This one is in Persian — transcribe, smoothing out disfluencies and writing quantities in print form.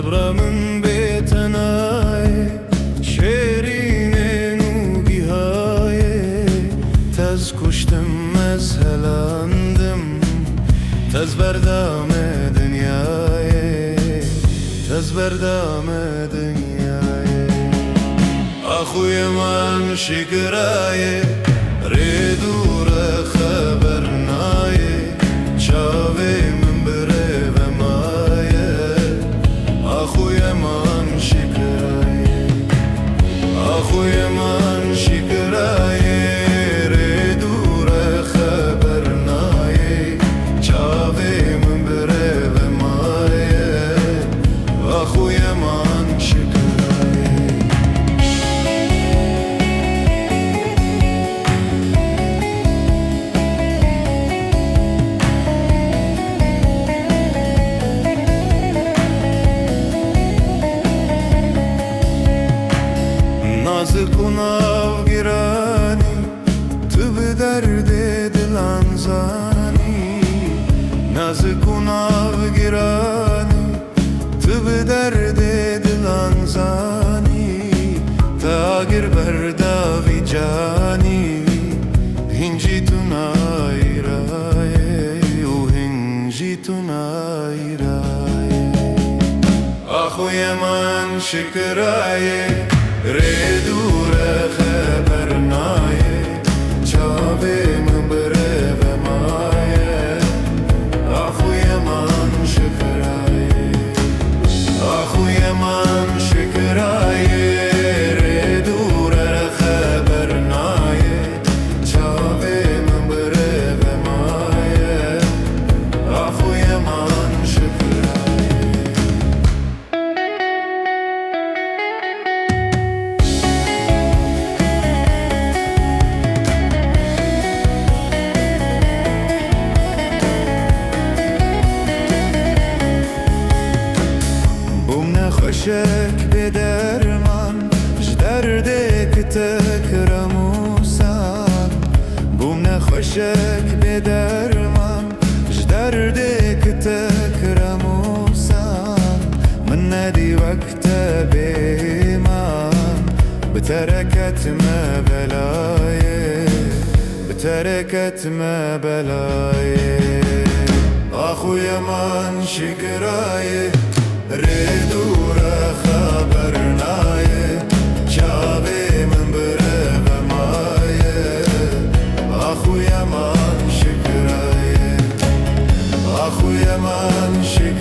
من بيتناي شيرين نوبيهاي تز كشتم مزهلاندم تز بردام دنياي تز بردام دنياي أخوي من شكراي ريدور خبرناي شاوي من بريف ماي أخوي من شكراي أخوي من شكراي ريدور خبرناي شاوي من بريف ماي أخوي من شكراي نازكونا وجيراني تبدرد دلان زاني نازكونا وجيراني تبدرد دلان زاني تاجر بردا في جاني هنجي تناي راي وهنجي تناي راي أخويا من شكراي ريدور خبرناي شابي من بريف ماي أخويا من شكراي أخويا من شكراي ريدور خبرناي شابي من بريف ماي أخويا من شكراي خشك بدرمان جدردك تكرموسان بومنا خشك بدرمان جدردك تكرموسان من نادي وقت بيمان بتركت ما بلاي بتركت ما بلاي أخويا من شكراي ريدور خبرناي شابي من بريف ماي أخويا من شكراي أخويا من شكراي